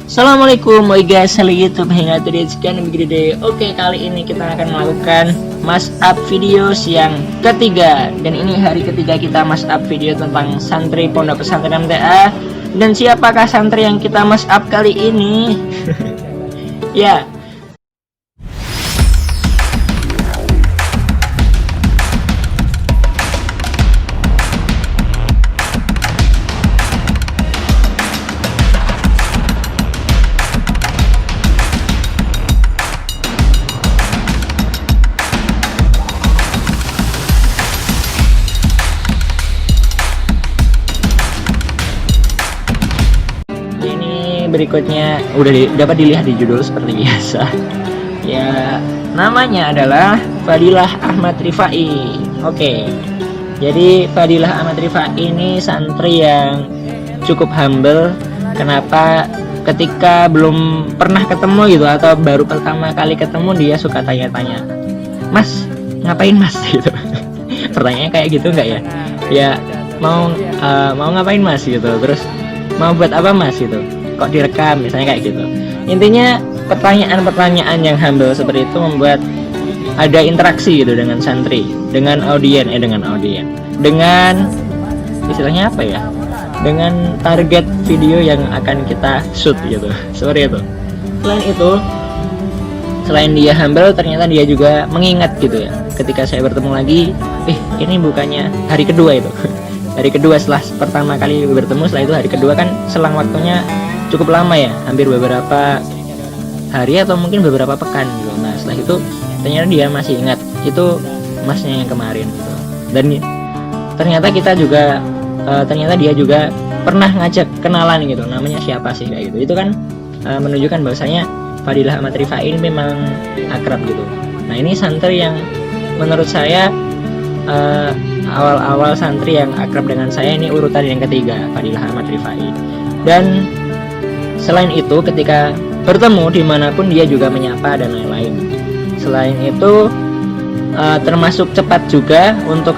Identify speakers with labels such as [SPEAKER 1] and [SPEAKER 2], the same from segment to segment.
[SPEAKER 1] Assalamualaikum guys, salam YouTube hingga tadi sekian begini. Oke, kali ini kita akan melakukan mashup video yang ketiga. Dan ini hari ketiga kita mashup video tentang santri Pondok Pesantren MTA. Dan siapakah santri yang kita mashup kali ini? Ya, berikutnya udah dapat dilihat di judul seperti biasa. Ya, namanya adalah Fadilah Ahmad Rifai. Oke. Jadi Fadilah Ahmad Rifai ini santri yang cukup humble. Kenapa? Ketika belum pernah ketemu gitu atau baru pertama kali ketemu, dia suka tanya-tanya, "Mas, ngapain Mas?" gitu. Pertanyaannya kayak gitu enggak ya? Ya, mau ngapain Mas gitu. Terus mau buat apa Mas gitu. Kok direkam misalnya kayak gitu. Intinya pertanyaan-pertanyaan yang humble seperti itu membuat ada interaksi gitu dengan santri, dengan istilahnya apa ya, dengan target video yang akan kita shoot gitu, seperti itu. Selain dia humble, ternyata dia juga mengingat gitu ya. Ketika saya bertemu lagi, ini bukannya hari kedua itu. Hari kedua setelah pertama kali bertemu, setelah itu hari kedua kan selang waktunya cukup lama ya, hampir beberapa hari atau mungkin beberapa pekan gitu. Nah setelah itu ternyata dia masih ingat itu masnya yang kemarin gitu. Dan ternyata dia juga pernah ngajak kenalan gitu, namanya siapa sih kayak gitu. Itu kan menunjukkan bahwasanya Fadilah Ahmad Rifai ini memang akrab gitu. Nah ini santri yang menurut saya awal-awal santri yang akrab dengan saya, ini urutan yang ketiga, Fadilah Ahmad Rifai. Dan selain itu ketika bertemu dimanapun dia juga menyapa dan lain-lain. Selain itu termasuk cepat juga untuk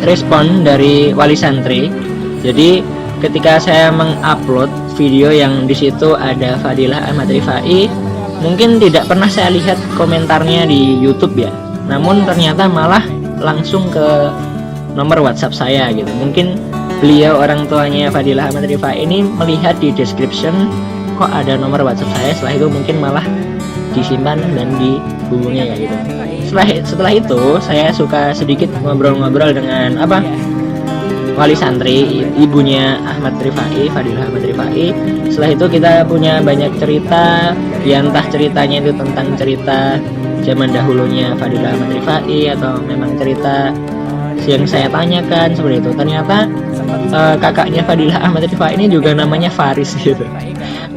[SPEAKER 1] respon dari wali santri. Jadi ketika saya mengupload video yang di situ ada Fadilah Ahmad Rifai, mungkin tidak pernah saya lihat komentarnya di YouTube ya. Namun ternyata malah langsung ke nomor WhatsApp saya gitu. Mungkin beliau orang tuanya Fadilah Ahmad Rifai ini melihat di description kok ada nomor WhatsApp saya, setelah itu mungkin malah disimpan dan dihubungi ya gitu. Setelah itu saya suka sedikit ngobrol-ngobrol dengan wali santri, ibunya Ahmad Rifai, Fadilah Ahmad Rifai. Setelah itu kita punya banyak cerita, ya entah ceritanya itu tentang cerita zaman dahulunya Fadilah Ahmad Rifai atau memang cerita yang saya tanyakan seperti itu. Ternyata kakaknya Fadilah Ahmad Rifai ini juga namanya Faris gitu.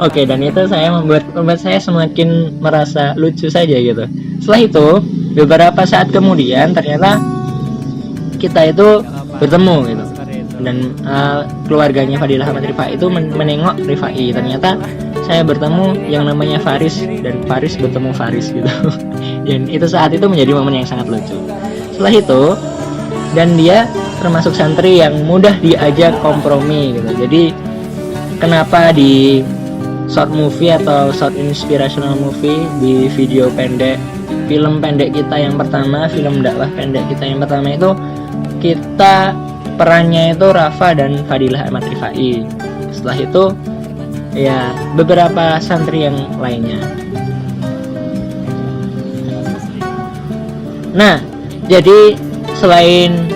[SPEAKER 1] Oke, dan itu membuat saya semakin merasa lucu saja gitu. Setelah itu beberapa saat kemudian ternyata kita itu bertemu gitu. Dan keluarganya Fadilah Ahmad Rifai itu menengok Rifai. Ternyata saya bertemu yang namanya Faris dan Faris bertemu Faris gitu. Dan itu saat itu menjadi momen yang sangat lucu. Setelah itu, dan dia termasuk santri yang mudah diajak kompromi gitu. Jadi kenapa di short movie atau short inspirational movie, di video pendek, film pendek kita yang pertama, film dakwah pendek kita yang pertama itu, kita perannya itu Rafa dan Fadilah Ahmad Rifai. Setelah itu ya beberapa santri yang lainnya. Nah, jadi selain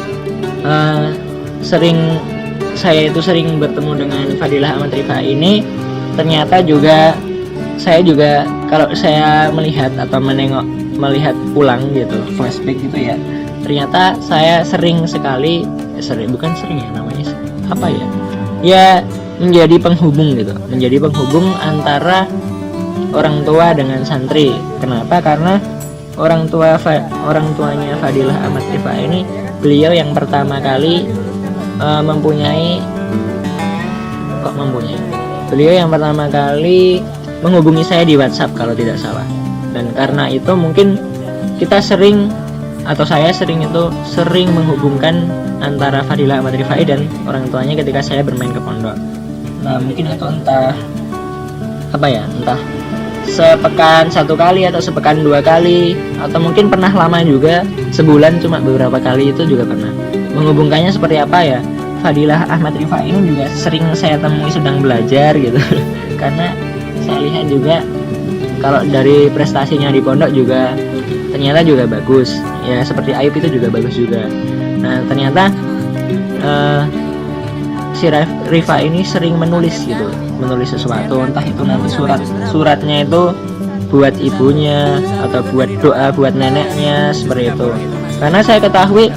[SPEAKER 1] saya sering bertemu dengan Fadilah Ahmad Rifai ini, ternyata saya juga kalau saya melihat atau melihat ulang gitu, flashback gitu ya, ternyata saya menjadi penghubung antara orang tua dengan santri. Kenapa? Karena orang tuanya Fadilah Ahmad Rifai ini, beliau yang pertama kali menghubungi saya di WhatsApp kalau tidak salah. Dan karena itu mungkin saya sering menghubungkan antara Fadilah Ahmad Rifai dan orang tuanya ketika saya bermain ke pondok. Nah mungkin itu entah apa ya, entah sepekan 1 kali atau sepekan 2 kali, atau mungkin pernah lama juga sebulan cuma beberapa kali, itu juga pernah. Menghubungkannya seperti apa ya, Fadilah Ahmad Rifai ini juga sering saya temui sedang belajar gitu karena saya lihat juga kalau dari prestasinya di pondok juga ternyata juga bagus ya, seperti Ayub itu juga bagus juga. Nah ternyata si Rifa ini sering menulis gitu, menulis sesuatu, entah itu nanti suratnya itu buat ibunya atau buat doa buat neneknya, seperti itu. Karena saya ketahui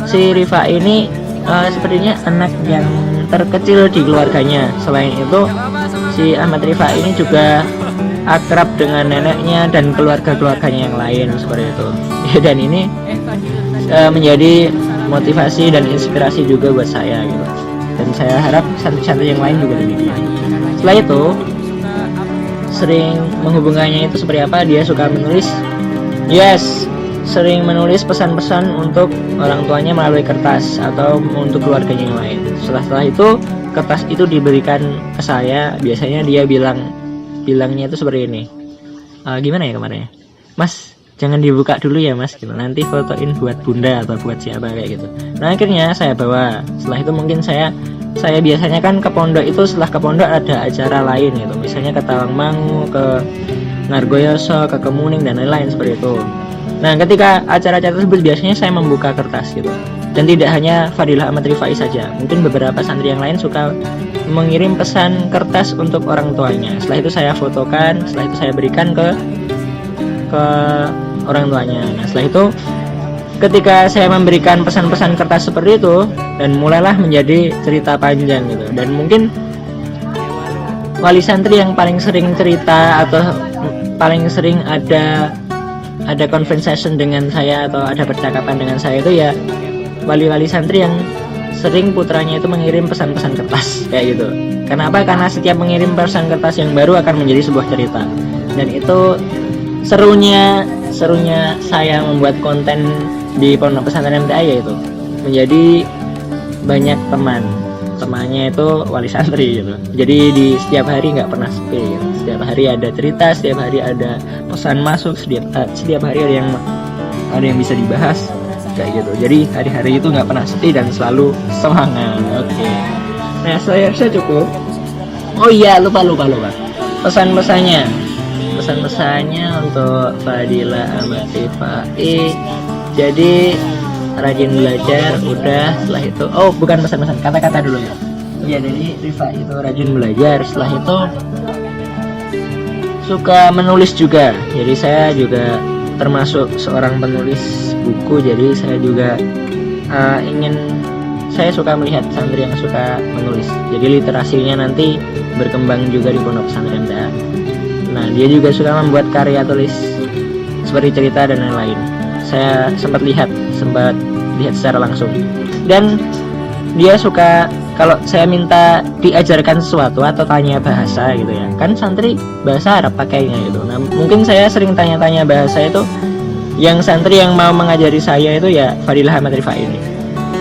[SPEAKER 1] si Rifa ini sepertinya anak yang terkecil di keluarganya. Selain itu si Ahmad Rifa ini juga akrab dengan neneknya dan keluarga-keluarganya yang lain, seperti itu. Dan ini menjadi motivasi dan inspirasi juga buat saya gitu. Dan saya harap santri-santri yang lain juga demikian. Setelah itu sering menghubungannya itu seperti apa, dia suka menulis, sering menulis pesan-pesan untuk orang tuanya melalui kertas atau untuk keluarganya yang lain. Setelah itu kertas itu diberikan ke saya, biasanya dia bilangnya itu seperti ini, gimana ya kemarin, Mas jangan dibuka dulu ya Mas gitu, nanti fotoin buat bunda atau buat siapa kayak gitu. Nah akhirnya saya bawa. Setelah itu mungkin saya biasanya kan ke pondok itu, setelah ke pondok ada acara lain gitu, misalnya ke Tawangmangu, ke Ngargoyoso, ke Kemuning dan lain-lain seperti itu. Nah ketika acara-acara tersebut biasanya saya membuka kertas gitu. Dan tidak hanya Fadilah Ahmad Rifai saja, mungkin beberapa santri yang lain suka mengirim pesan kertas untuk orang tuanya. Setelah itu saya fotokan, setelah itu saya berikan ke orang tuanya. Nah setelah itu ketika saya memberikan pesan-pesan kertas seperti itu, dan mulailah menjadi cerita panjang gitu. Dan mungkin wali santri yang paling sering cerita atau paling sering ada conversation dengan saya atau ada percakapan dengan saya itu ya wali-wali santri yang sering putranya itu mengirim pesan-pesan kertas kayak gitu. Kenapa? Karena setiap mengirim pesan kertas yang baru akan menjadi sebuah cerita. Dan itu serunya saya membuat konten di Pondok Pesantren MTA, yaitu menjadi banyak temannya itu wali santri gitu. Jadi di setiap hari nggak pernah sepi gitu. Setiap hari ada cerita, setiap hari ada pesan masuk, setiap hari ada yang bisa dibahas kayak gitu. Jadi hari-hari itu nggak pernah sepi dan selalu semangat. Oke. Nah saya cukup. Oh iya, lupa. Pesan-pesannya untuk Fadilah Ahmad Rifai. Jadi rajin belajar, udah. Setelah itu, oh bukan pesan-pesan, kata-kata dulu ya. Iya, jadi Rifai itu rajin belajar. Setelah itu suka menulis juga. Jadi saya juga termasuk seorang penulis buku. Jadi saya juga saya suka melihat santri yang suka menulis. Jadi literasinya nanti berkembang juga di Pondok Pesantren MTA. Nah dia juga suka membuat karya tulis seperti cerita dan lain-lain. Saya sempat lihat secara langsung. Dan dia suka kalau saya minta diajarkan sesuatu atau tanya bahasa gitu ya, kan santri bahasa Arab pakainya gitu. Nah mungkin saya sering tanya-tanya bahasa itu, yang santri yang mau mengajari saya itu ya Fadilah Ahmad Rifai ini.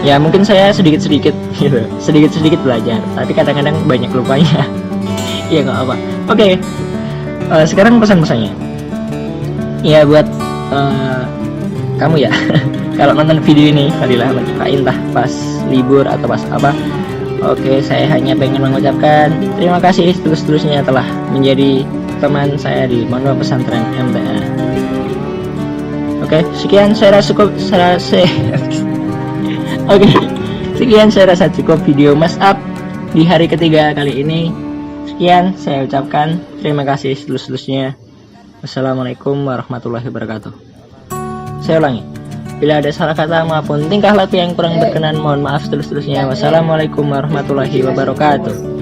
[SPEAKER 1] Ya mungkin saya sedikit-sedikit gitu, sedikit-sedikit belajar, tapi kadang-kadang banyak lupanya. Ya nggak apa. Oke. Sekarang pesan-pesannya ya buat kamu ya. Kalau nonton video ini Fadilah Ahmad Rifai entah pas libur atau pas apa, oke, saya hanya pengen mengucapkan terima kasih setulus-tulusnya telah menjadi teman saya di Pondok Pesantren MTA. Oke, sekian saya rasa cukup. Oke, sekian saya rasa cukup video Mas Up di hari ketiga kali ini. Sekian saya ucapkan terima kasih setulus-tulusnya. Wassalamualaikum warahmatullahi wabarakatuh. Saya ulangi, bila ada salah kata maupun tingkah laku yang kurang berkenan, mohon maaf setulus-tulusnya. Wassalamualaikum warahmatullahi wabarakatuh.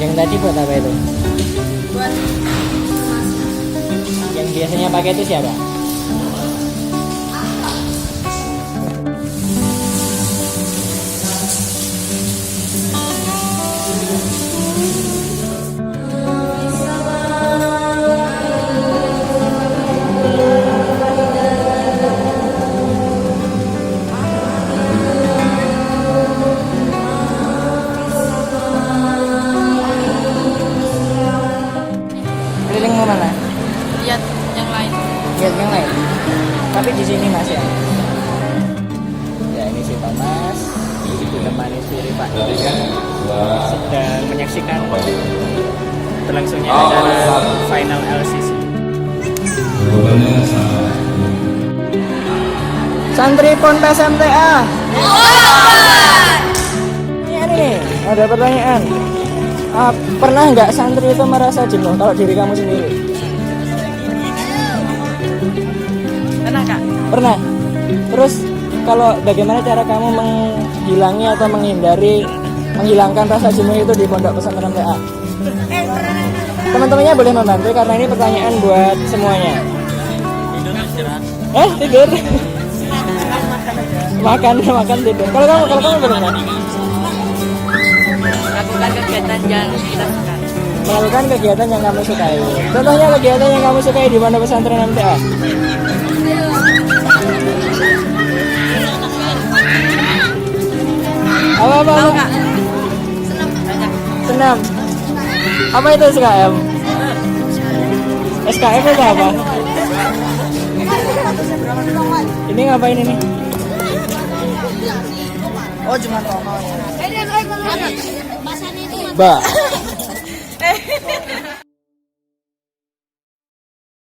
[SPEAKER 1] Yang tadi buat apa itu?
[SPEAKER 2] Buat
[SPEAKER 1] Yang biasanya pakai itu siapa? Keliling mau mana?
[SPEAKER 2] lihat yang lain.
[SPEAKER 1] Lihat yang lain. Tapi di sini Mas ya. Ya ini si Thomas, ditemani si Rifa sedang menyaksikan berlangsungnya acara final LCC. Santri Ponpes MTA. Ini ada pertanyaan. Pernah nggak santri itu merasa jenuh kalau diri kamu sendiri?
[SPEAKER 2] Pernah Kak?
[SPEAKER 1] Pernah. Terus kalau bagaimana cara kamu menghilangi atau menghilangkan rasa jenuh itu di pondok pesantren MTA? Teman-temannya boleh membantu karena ini pertanyaan buat semuanya. Tidur. makan tidur. Kalau kamu bagaimana?
[SPEAKER 2] Lakukan kegiatan yang kita suka.
[SPEAKER 1] Melakukan kegiatan yang kamu sukai. Contohnya kegiatan yang kamu sukai di pondok pesantren MTA. Apa? Senam. Apa itu SKM? SKM itu apa? Ini ngapain ini?
[SPEAKER 2] Oh cuma tonton.
[SPEAKER 1] Mbak.